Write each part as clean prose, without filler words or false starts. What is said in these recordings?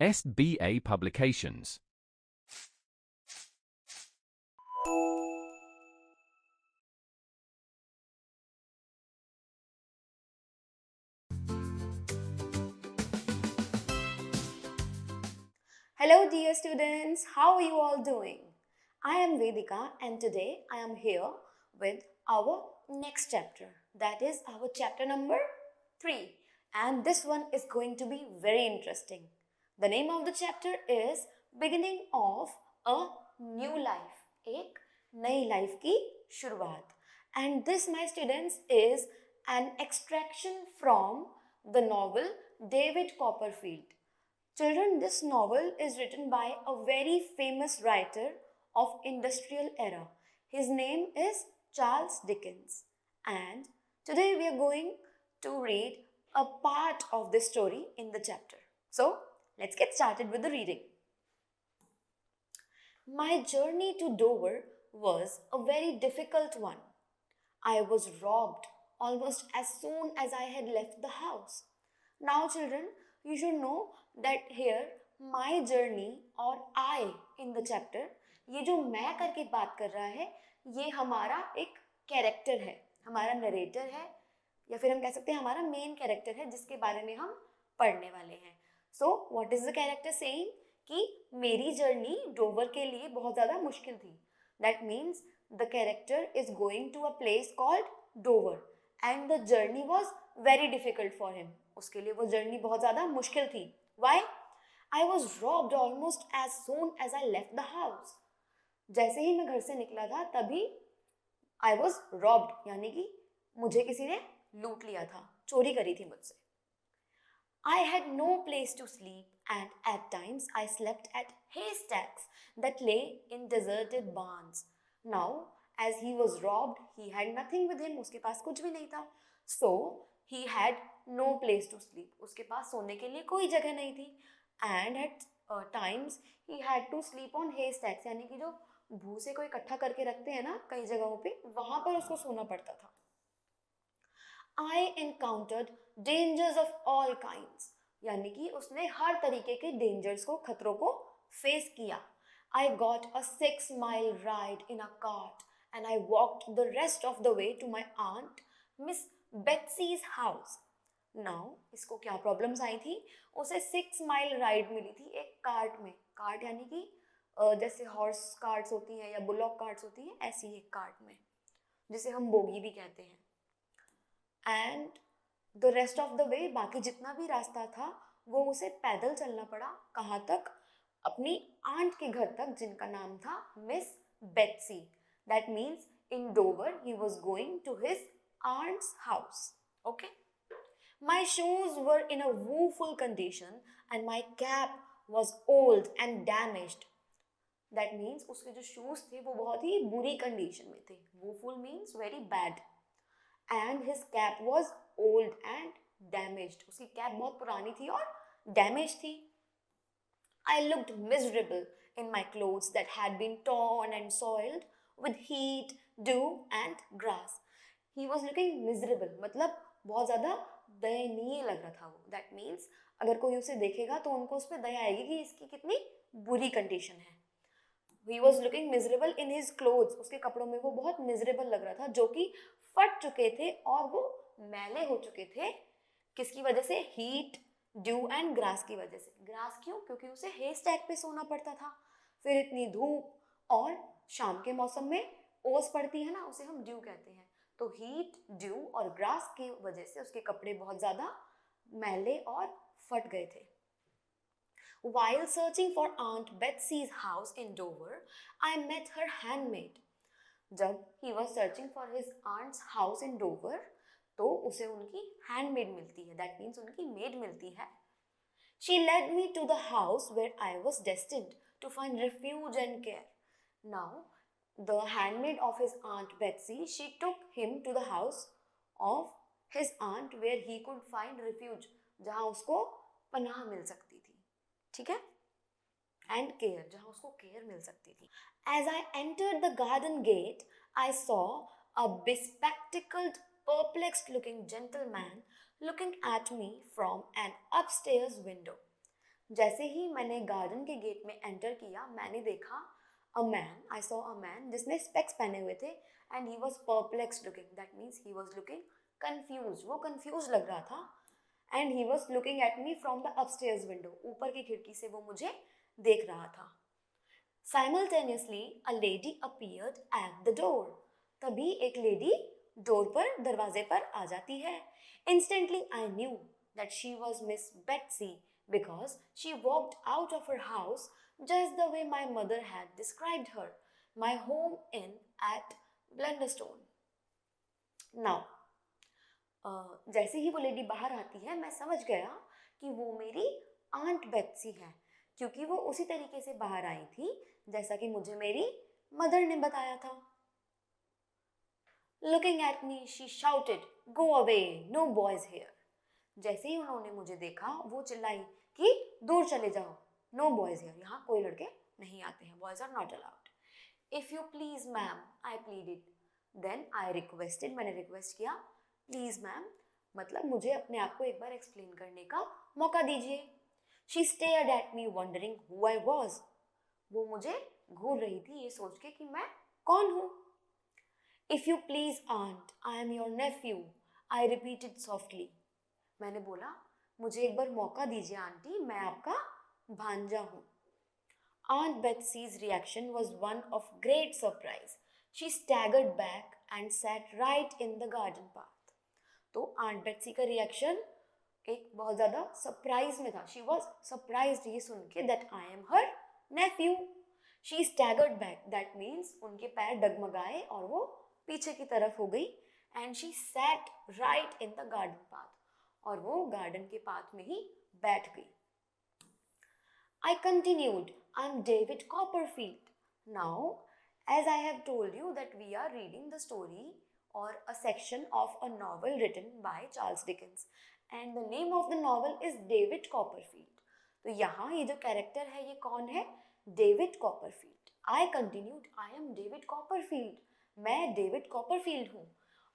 SBA Publications. Hello, dear students. How are you all doing? I am Vedika, and today I am here with our next chapter. That is our chapter number 3. And this one is going to be very interesting. The name of the chapter is Beginning of a New Life. एक नई life की शुरुआत. And this, my students, is an extraction from the novel David Copperfield. Children, this novel is written by a very famous writer of industrial era. His name is Charles Dickens. And today we are going to read a part of this story in the chapter. So, let's get started with the reading. My journey to Dover was a very difficult one. I was robbed almost as soon as I had left the house. Now, children, you should know that here my journey और I in the chapter, ये जो मैं करके बात कर रहा है, ये हमारा एक कैरेक्टर है, हमारा नरेटर है, या फिर हम कह सकते हैं हमारा मेन कैरेक्टर है जिसके बारे में हम पढ़ने वाले हैं. So what is the character saying कि मेरी जर्नी डोवर के लिए बहुत ज़्यादा मुश्किल थी. That means the character is going to a place called Dover and the journey was very difficult for him. उसके लिए वो जर्नी बहुत ज़्यादा मुश्किल थी. Why? I was robbed almost as soon as I left the house. जैसे ही मैं घर से निकला था तभी आई वॉज रॉब्ड, यानी कि मुझे किसी ने लूट लिया था, चोरी करी थी मुझसे. I had no place to sleep and at times I slept at haystacks that lay in deserted barns. Now, as he was robbed, he had nothing with him. उसके पास कुछ भी नहीं था. So, he had no place to sleep. उसके पास सोने के लिए कोई जगह नहीं थी. And at times he had to sleep on haystacks, यानी कि जो भूसे को इकट्ठा करके रखते हैं ना कई जगहों पे, वहाँ पर उसको सोना पड़ता था. I encountered dangers of all kinds, यानी कि उसने हर तरीके के डेंजर्स को, खतरों को फेस किया. I got a 6-mile ride in a cart and I walked the rest of the way to my aunt Miss Betsy's house. Now, इसको क्या प्रॉब्लम्स आई थी? उसे 6 माइल राइड मिली थी एक कार्ट में. कार्ट यानी कि जैसे हॉर्स कार्ट्स होती हैं या बुलॉक कार्ट्स होती हैं, ऐसी एक कार्ट में, जिसे हम बोगी भी कहते हैं. And the rest of the way, बाकी जितना भी रास्ता था वो उसे पैदल चलना पड़ा. कहाँ तक? अपनी आंट के घर तक, जिनका नाम था Miss Betsy. That means in Dover he was going to his aunt's house. Okay. My shoes were in a woeful condition and my cap was old and damaged. That means उसके जो shoes थे वो बहुत ही बुरी condition में थे. woeful means very bad. And his cap was old and damaged. उसकी cap बहुत पुरानी थी और डैमेज थी. I looked miserable in my clothes that had been torn and soiled with heat, dew and grass. He was looking miserable, मतलब बहुत ज़्यादा दयनीय लग रहा था वो. That means अगर कोई उसे देखेगा तो उनको उस पर दया आएगी कि इसकी कितनी बुरी कंडीशन है. He was looking miserable in his clothes. उसके कपड़ों में वो बहुत मिजरेबल लग रहा था, जो कि फट चुके थे और वो मैले हो चुके थे. किसकी वजह से? हीट, ड्यू एंड ग्रास की वजह से. ग्रास क्यों? क्योंकि उसे हे स्टैक पे सोना पड़ता था. फिर इतनी धूप, और शाम के मौसम में ओस पड़ती है ना, उसे हम ड्यू कहते हैं. तो हीट, ड्यू और ग्रास की वजह से उसके कपड़े बहुत ज़्यादा मैले और फट गए थे. While searching for Aunt Betsy's house in Dover, I met her handmaid. जब he was searching for his aunt's house in Dover, तो उसे उनकी handmaid मिलती है. That means उनकी maid मिलती है. She led me to the house where I was destined to find refuge and care. Now, the handmaid of his Aunt Betsy, she took him to the house of his aunt where he could find refuge, जहाँ उसको पनाह मिल सकती थी. ठीक है. And care, जहाँ उसको care मिल सकती थी. As I entered the garden gate, I saw a bespectacled, perplexed looking gentleman looking at me from an upstairs window. जैसे ही मैंने गार्डन के गेट में एंटर किया, मैंने देखा आई सॉ अ मैन जिसने स्पेक्स पहने हुए थे and he was perplexed looking, that means he was looking confuse, वो कंफ्यूज लग रहा था and he was looking at me from the upstairs window, ऊपर की खिड़की से वो मुझे देख रहा था। Simultaneously, a lady appeared at the door. तभी एक लेडी डोर पर, दरवाजे पर आ जाती है। Instantly, I knew that she was Miss Betsy because she walked out of her house just the way my mother had described her, my home inn at Blunderstone. Now, जैसे ही वो lady बाहर आती है, मैं समझ गया कि वो मेरी आंट बेत्सी है, क्योंकि वो उसी तरीके से बाहर आई थी जैसा कि मुझे मेरी मदर ने बताया था। Looking at me, she shouted, "Go away, no boys here." जैसे ही उन्होंने मुझे देखा, वो चिल्लाई कि दूर चले जाओ, no boys here, यहाँ कोई लड़के नहीं आते हैं, boys are not allowed. If you please, ma'am, I pleaded. Then I requested, मैंने रिक्वेस्ट किया, प्लीज मैम, मतलब मुझे अपने आप को एक बार एक्सप्लेन करने का मौका दीजिए। She stared at me wondering who I was. वो मुझे घूर रही थी ये सोच के कि मैं कौन हूँ। If you please, aunt, I am your nephew, I repeated softly. मैंने बोला, मुझे एक बार मौका दीजिए आंटी, मैं आपका भांजा हूँ। Aunt Betsy's reaction was one of great surprise. She staggered back and sat right in the garden path. तो Aunt Betsy का रिएक्शन एक बहुत ज़्यादा सरप्राइज में था। She was surprised ये सुन के that I am her nephew. She staggered back. That means उनके पैर डगमगाए और वो पीछे की तरफ हो गई and she sat right in the garden path. और वो गार्डन के पाथ में ही बैठ गई। I continued, I'm David Copperfield. Now, as I have told you that we are reading the story or a section of a novel written by Charles Dickens and the name of the novel is David Copperfield. तो यहाँ ये जो character है ये कौन है? David Copperfield. I continued, I am David Copperfield. मैं David Copperfield हूँ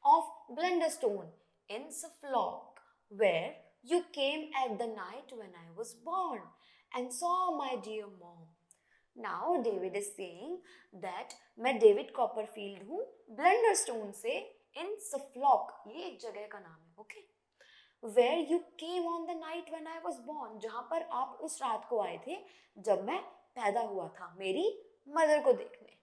of Blunderstone in Suffolk where you came at the night when I was born and saw my dear mom. Now David is saying that मैं David Copperfield हूँ Blunderstone से in Suffolk, ये एक जगह का नाम है, okay? Where you came on the night when I was born, जहाँ पर आप उस रात को आए थे जब मैं पैदा हुआ था मेरी मदर को देखने।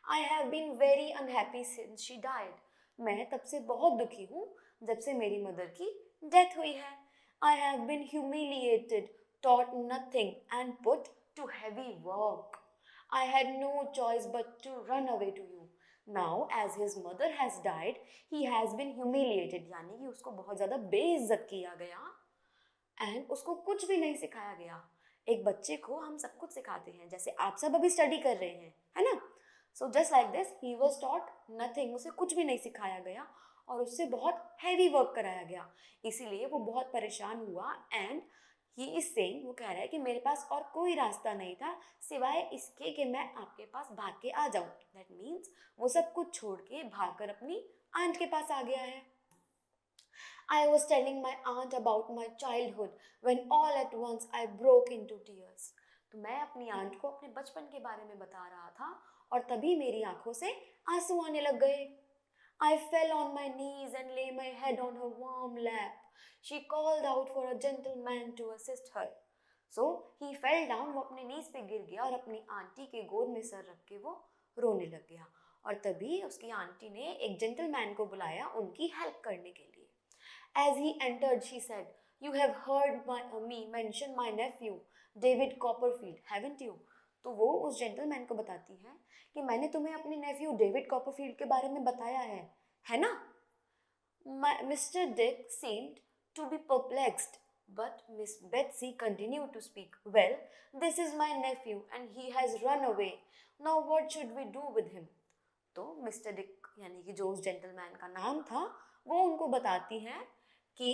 I have been very unhappy since she died. मैं तब से बहुत दुखी हूँ जब से मेरी मदर की डेथ हुई है। I have been humiliated, taught nothing and put to heavy work. I had no choice but to run away to you. Now, as his mother has died, he has been humiliated. यानी कि उसको बहुत ज़्यादा बेइज्जत किया गया and उसको कुछ भी नहीं सिखाया गया। एक बच्चे को हम सब कुछ सिखाते हैं, जैसे आप सब अभी स्टडी कर रहे हैं, है ना? So just like this, he was taught nothing. उसे कुछ भी नहीं सिखाया गया और उससे बहुत हैवी वर्क कराया गया, इसीलिए वो बहुत परेशान हुआ एंड ही इज सेइंग, वो कह रहा है कि मेरे पास और कोई रास्ता नहीं था सिवाय इसके कि मैं आपके पास भाग के आ जाऊं। दैट मीन्स वो सब कुछ छोड़ के भागकर अपनी आंट के पास आ गया है। I was telling my aunt about my childhood when all at once I broke into tears. तो मैं अपनी आंट को अपने बचपन के बारे में बता रहा था और तभी मेरी आंखों से आंसू आने लग गए। I fell on my knees and lay my head on her warm lap. She called out for a gentleman to assist her. So he fell down, वो अपने नीज पे गिर गया और अपनी आंटी के गोद में सर रख के वो रोने लग गया और तभी उसकी आंटी ने एक जेंटलमैन को बुलाया उनकी हेल्प करने के लिए। As he entered, she said, "You have heard me mention my nephew, David Copperfield, haven't you?" तो वो उस जेंटलमैन को बताती है कि मैंने तुम्हें अपने नेफ्यू डेविड कॉपरफील्ड के बारे में बताया है ना? Mr. Dick seemed to be perplexed, but Miss Betsy continued to speak. Well, this is my nephew and he has run away. Now what should we do with him? तो mister Dick यानी कि जो उस gentleman का नाम था वो उनको बताती हैं कि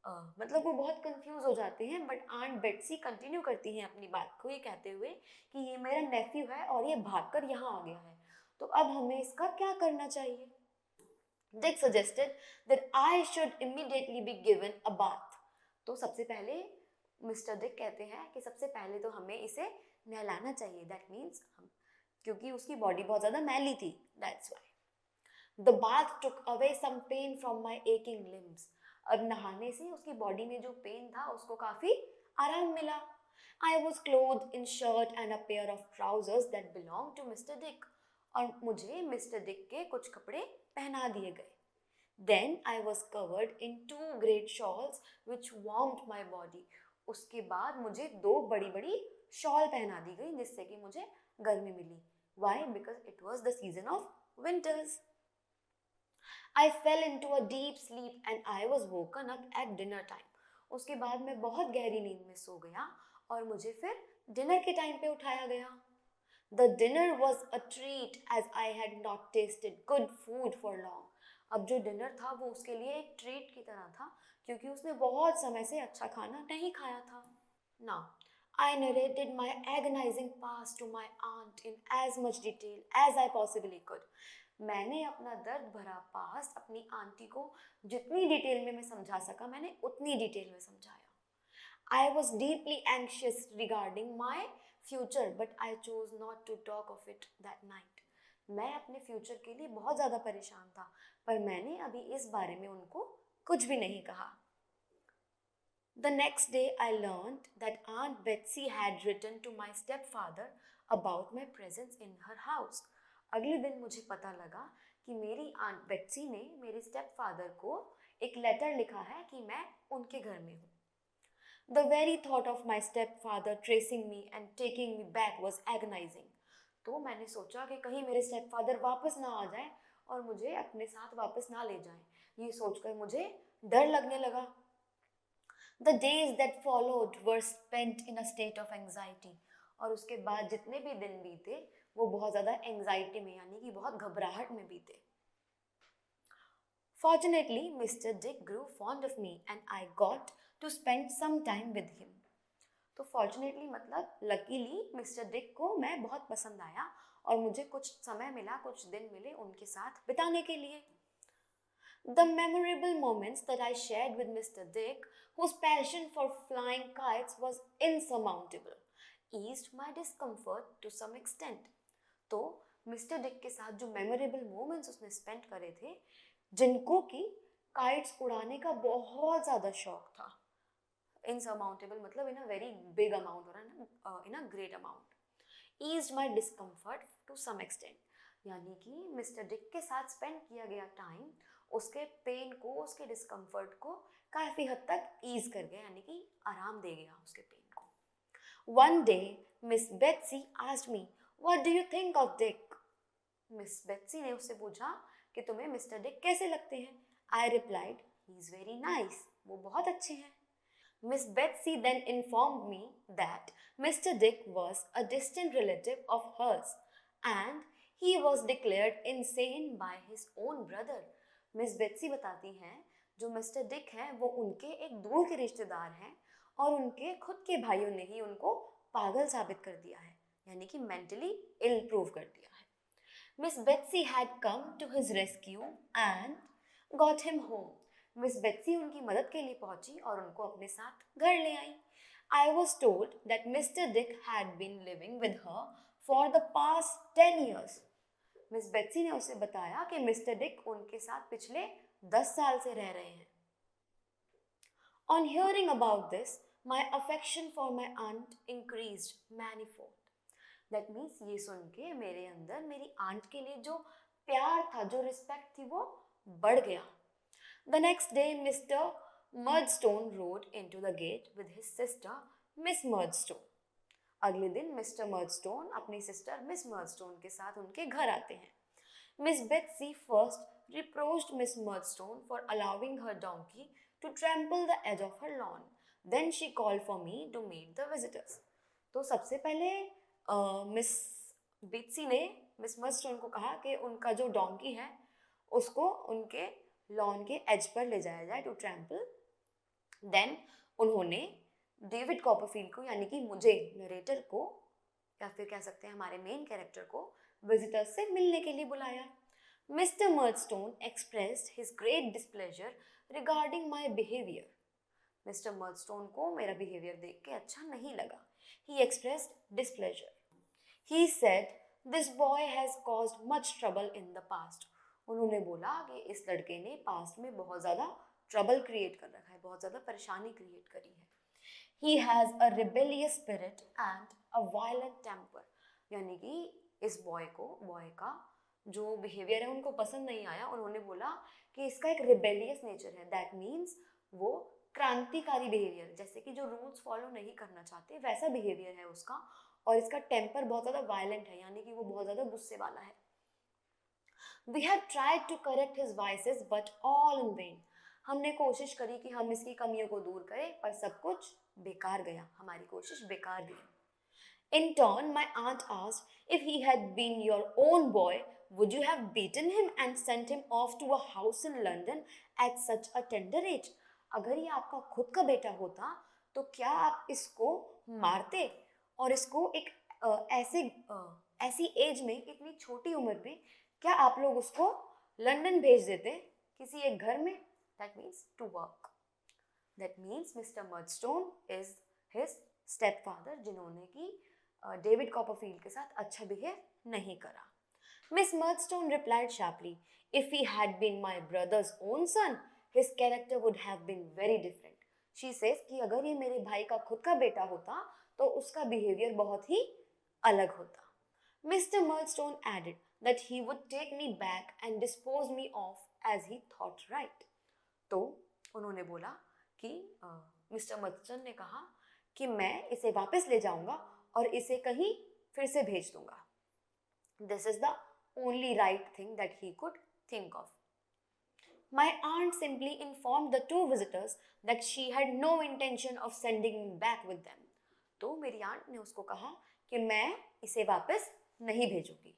मतलब वो बहुत कंफ्यूज हो जाते हैं, बट आंट बेट्सी कंटिन्यू करती हैं अपनी बात को ये कहते हुए कि ये मेरा नेफ्यू है और ये भागकर यहाँ आ गया है, तो अब हमें इसका क्या करना चाहिए? Dick suggested that I should immediately be given a bath. तो सबसे पहले मिस्टर डिक कहते हैं कि सबसे पहले तो हमें इसे नहलाना चाहिए, दैट मीन्स क्योंकि उसकी बॉडी बहुत ज़्यादा मैली थी, that's why. The bath took away some pain from my aching limbs. अब नहाने से उसकी बॉडी में जो पेन था उसको काफ़ी आराम मिला। I was cloth in shirt and a pair of trousers that belong to Mister Dick. और मुझे मिस्टर डिक के कुछ कपड़े पहना दिए गए। Then I was covered in two great shawls which warmed my body. उसके बाद मुझे दो बड़ी बड़ी शॉल पहना दी गई जिससे कि मुझे गर्मी मिली। Why? Because it was the season of winters. I fell into a deep sleep and I was woken up at dinner time. उसके बाद मैं बहुत गहरी नींद में सो गया और मुझे फिर डिनर के टाइम पे उठाया गया। The dinner was a treat as I had not tasted good food for long. अब जो डिनर था वो उसके लिए एक ट्रीट की तरह था क्योंकि उसने बहुत समय से अच्छा खाना नहीं खाया था। Now, I narrated my agonizing past to my aunt in as much detail as I possibly could. मैंने अपना दर्द भरा पास्ट अपनी आंटी को जितनी डिटेल में मैं समझा सका मैंने उतनी डिटेल में समझाया। I was deeply anxious regarding my future, but I chose not to talk of it that night. मैं अपने फ्यूचर के लिए बहुत ज़्यादा परेशान था पर मैंने अभी इस बारे में उनको कुछ भी नहीं कहा। The next day I learned that Aunt Betsy had written to my stepfather about my presence in her house. अगले दिन मुझे पता लगा कि मेरी आंट बेट्सी ने मेरे स्टेपफादर को एक लेटर लिखा है कि मैं उनके घर में हूँ। The very thought of my stepfather tracing me and taking me back was agonizing. तो मैंने सोचा कि कहीं मेरे स्टेपफादर वापस ना आ जाए और मुझे अपने साथ वापस ना ले जाएं। ये सोचकर मुझे डर लगने लगा। The days that followed were spent in a state of anxiety. और उसके बाद जितने भी दिन बीते वो बहुत ज़्यादा एंजाइटी में यानी कि बहुत घबराहट में बीते। Fortunately, Mr. Dick grew fond of me and I got to spend some time with him. तो फॉर्चुनेटली मतलब लकीली मिस्टर डिक को मैं बहुत पसंद आया और मुझे कुछ समय मिला, कुछ दिन मिले उनके साथ बिताने के लिए। The memorable moments that I shared with Mr. Dick, whose passion for flying kites was insurmountable, eased my discomfort to some extent. तो मिस्टर डिक के साथ जो मेमोरेबल मोमेंट्स उसने स्पेंड करे थे जिनको कि काइट्स उड़ाने का बहुत ज़्यादा शौक था। insurmountable मतलब in a very big amount or in a great amount, eased my discomfort to some extent यानी कि मिस्टर डिक के साथ स्पेंड किया गया टाइम उसके पेन को, उसके डिस्कम्फर्ट को काफ़ी हद तक ईज कर गया यानी कि आराम दे गया उसके पेन को। One day Miss Betsy asked me, what do you think of Dick? Miss Betsy ने उससे पूछा कि तुम्हें मिस्टर डिक कैसे लगते हैं। I replied, he is very nice, वो बहुत अच्छे हैं। Miss Betsy then informed me that Mr. Dick was a distant relative of hers and he was declared insane by his own brother. Miss Betsy बताती हैं जो mister Dick हैं वो उनके एक दूर के रिश्तेदार हैं और उनके खुद के भाइयों ने ही उनको पागल साबित कर दिया है यानी कि मेंटली इल प्रूव कर दिया है। Miss Betsy had come to his rescue and got him home. Miss Betsy उनकी मदद के लिए पहुंची और उनको अपने साथ घर ले आई। I was told that Mr. Dick had been living with her for the past 10 years. Miss Betsy ने उसे बताया कि मिस्टर डिक उनके साथ पिछले 10 साल से रह रहे हैं। On hearing about this, my affection for my aunt increased manifold. That means ये सुन के मेरे अंदर मेरी आंट के लिए जो प्यार था, जो रिस्पेक्ट थी वो बढ़ गया। The next day, Mr. Murdstone rode into the gate with his sister, Miss Murdstone. अगले दिन मिस्टर मर्डस्टोन अपनी सिस्टर मिस मर्डस्टोन के साथ उनके घर आते हैं। Miss Betsy first reproached Miss Murdstone for allowing her donkey to trample the edge of her lawn. Then she called for me to meet the visitors. तो सबसे पहले मिस बेट्सी ने मिस मर्डस्टोन को कहा कि उनका जो डोंकी है उसको उनके लॉन के एज पर ले जाया जाए टू ट्रैम्पल। देन उन्होंने डेविड कॉपरफील्ड को यानी कि मुझे नरेटर को या फिर कह सकते हैं हमारे मेन कैरेक्टर को विजिटर्स से मिलने के लिए बुलाया। Mr Murdstone expressed his great displeasure regarding my behaviour. Mr Murdstone को मेरा बिहेवियर देख के अच्छा नहीं लगा. He expressed displeasure. He said, "This boy has caused much trouble in the past." उन्होंने बोला कि इस लड़के ने पास्ट में बहुत ज़्यादा ट्रबल क्रिएट कर रखा है, बहुत ज़्यादा परेशानी क्रिएट करी है. He has a rebellious spirit and a violent temper. यानी कि इस बॉय का जो बिहेवियर है उनको पसंद नहीं आया. उन्होंने बोला कि इसका एक रिबेलियस नेचर है. दैट मीन्स वो क्रांतिकारी बिहेवियर, जैसे कि जो रूल्स फॉलो नहीं करना चाहते वैसा बिहेवियर है उसका. और इसका टेम्पर बहुत ज़्यादा वायलेंट है, यानी कि वो बहुत ज़्यादा गुस्से वाला है. We have tried to correct his vices but all in vain. हमने कोशिश करी कि हम इसकी कमियों को दूर करें, पर सब कुछ बेकार गया, हमारी कोशिश बेकार गई. In turn, my aunt asked, if he had been your own boy, would you have beaten him and sent him off to a house in London at such a tender age? अगर ये आपका खुद का बेटा होता तो क्या आप इसको मारते और इसको एक ऐसी एज में, इतनी छोटी उम्र में क्या आप लोग उसको लंदन भेज देते किसी एक घर में? That means to work. That means Mr. Murdstone is his stepfather, जिन्होंने कि डेविड कॉपरफील्ड के साथ अच्छा बिहेव नहीं करा. Miss Murdstone replied sharply, "If he had been my brother's own son, his character would have been very different." She says कि अगर ये मेरे भाई का खुद का बेटा होता तो उसका बिहेवियर बहुत ही अलग होता. Mr. Murdstone added that he would take me back and dispose me off as he thought right. तो उन्होंने बोला कि मिस्टर मर्डस्टोन ने कहा कि मैं इसे वापस ले जाऊंगा और इसे कहीं फिर से भेज दूंगा. This is the only right thing that he could think of. My aunt simply informed the two visitors that she had no intention of sending me back with them. तो मेरी आंट ने उसको कहा कि मैं इसे वापस नहीं भेजूंगी.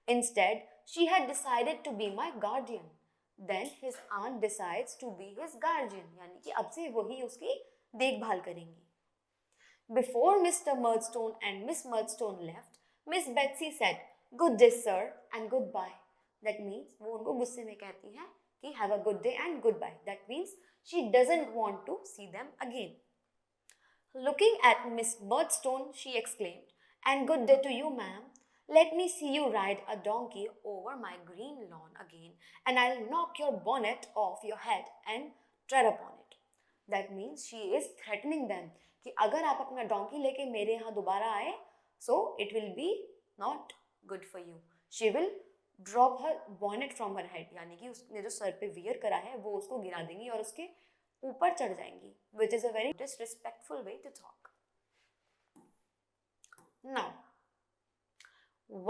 Instead, she had decided to be my guardian. Then his aunt decides to be his guardian, यानी कि अब से वही उसकी देखभाल करेंगी. Before Mr. Murdstone and Miss Murdstone left, Miss Betsy said, "Good day, sir, and goodbye." That means वो उनको गुस्से में कहती हैं कि have a good day and goodbye. That means she doesn't want to see them again. Looking at Miss Murdstone, she exclaimed, "And good day to you, ma'am. Let me see you ride a donkey over my green lawn again, and I'll knock your bonnet off your head and tread upon it." That means she is threatening them कि अगर आप अपना donkey लेके मेरे यहाँ दोबारा आए, so it will be not good for you. She will drop her bonnet from her head, यानी कि उसने जो सर पे वियर करा है वो उसको गिरा देंगी और उसके ऊपर चढ़ जाएंगी, which is a very disrespectful way to talk. Now,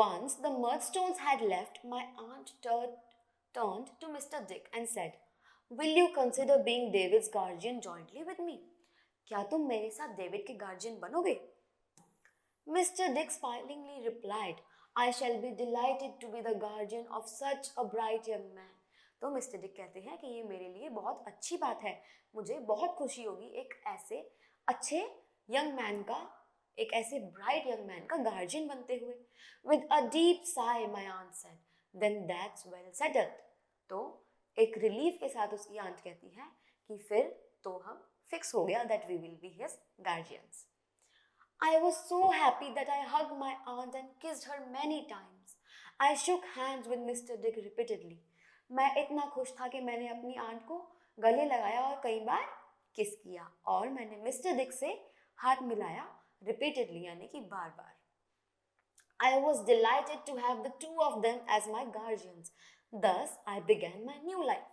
once the Murdstones had left, my aunt turned to Mr. Dick and said, "Will you consider being David's guardian jointly with me?" क्या तुम मेरे साथ David के guardian बनोगे? Mr. Dick smilingly replied, "I shall be delighted to be the guardian of such a bright young man." तो mister Dick कहते हैं कि ये मेरे लिए बहुत अच्छी बात है, मुझे बहुत खुशी होगी एक ऐसे अच्छे यंग मैन का, एक ऐसे ब्राइट यंग मैन का गार्जियन बनते हुए. With a deep sigh, my aunt said, "Then that's well settled." तो एक रिलीफ के साथ उसकी आंट कहती है कि फिर तो हम फिक्स हो गया that we will be his guardians. I was so happy that I hugged my aunt and kissed her many times. I shook hands with Mr. Dick repeatedly. मैं इतना खुश था कि मैंने अपनी आंट को गले लगाया और कई बार किस किया, और मैंने मिस्टर डिक से हाथ मिलाया repeatedly, यानी कि बार बार. I was delighted to have the two of them as my guardians. Thus, I began my new life.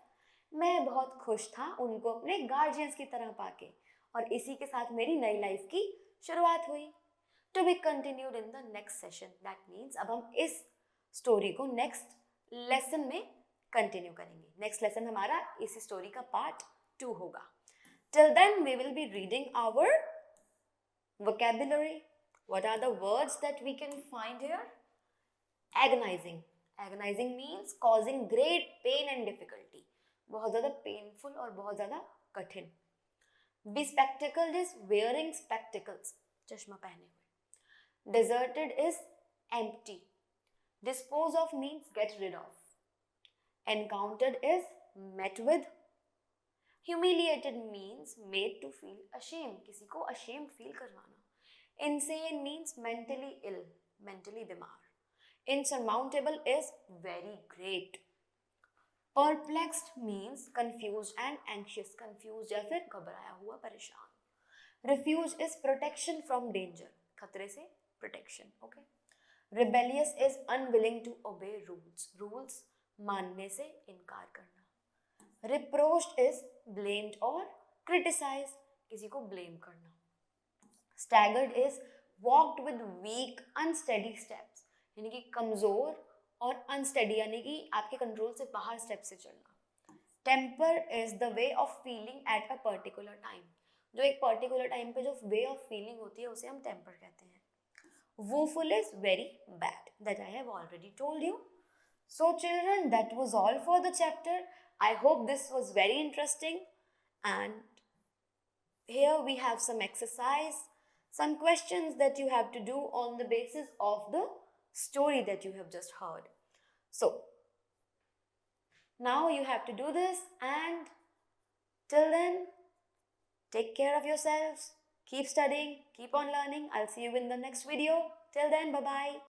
मैं बहुत खुश था उनको अपने गार्जियंस की तरह पाके, और इसी के साथ मेरी नई लाइफ की शुरुआत हुई. To be continued in the next session. That means अब हम इस स्टोरी को नेक्स्ट लेसन में कंटिन्यू करेंगे. नेक्स्ट लेसन हमारा इस स्टोरी का पार्ट 2 होगा. Till then we will be reading our vocabulary. What are the words that we can find here? Agonizing. Agonizing means causing great pain and difficulty. बहुत ज़्यादा painful और बहुत ज़्यादा कठिन. Bespectacled is wearing spectacles, चश्मा पहने हुए. Deserted is empty. Dispose of means get rid of. Encountered is met with. Humiliated means made to feel ashamed, किसी को ashamed feel करवाना. Insane means mentally ill, mentally बीमार. Insurmountable is very great. Perplexed means confused and anxious, confused या फिर घबराया हुआ, परेशान. Refuge is protection from danger, खतरे से protection, okay. Rebellious is unwilling to obey rules, rules मानने से इनकार करना. Reproached is blamed or criticized, किसी को blame करना. Staggered is walked with weak, unsteady steps, यानी कि कमजोर और unsteady यानी कि आपके कंट्रोल से बाहर स्टेप से चलना. Temper is the way of feeling at a particular time, जो एक पर्टिकुलर टाइम पे जो वे ऑफ फीलिंग होती है उसे हम टेम्पर कहते हैं. Woeful is very bad, that I have already told you. So children, that was all for the chapter. I hope this was very interesting, and here we have some exercise, some questions that you have to do on the basis of the story that you have just heard. So now you have to do this, and till then, take care of yourselves. Keep studying. Keep on learning. I'll see you in the next video. Till then, bye-bye.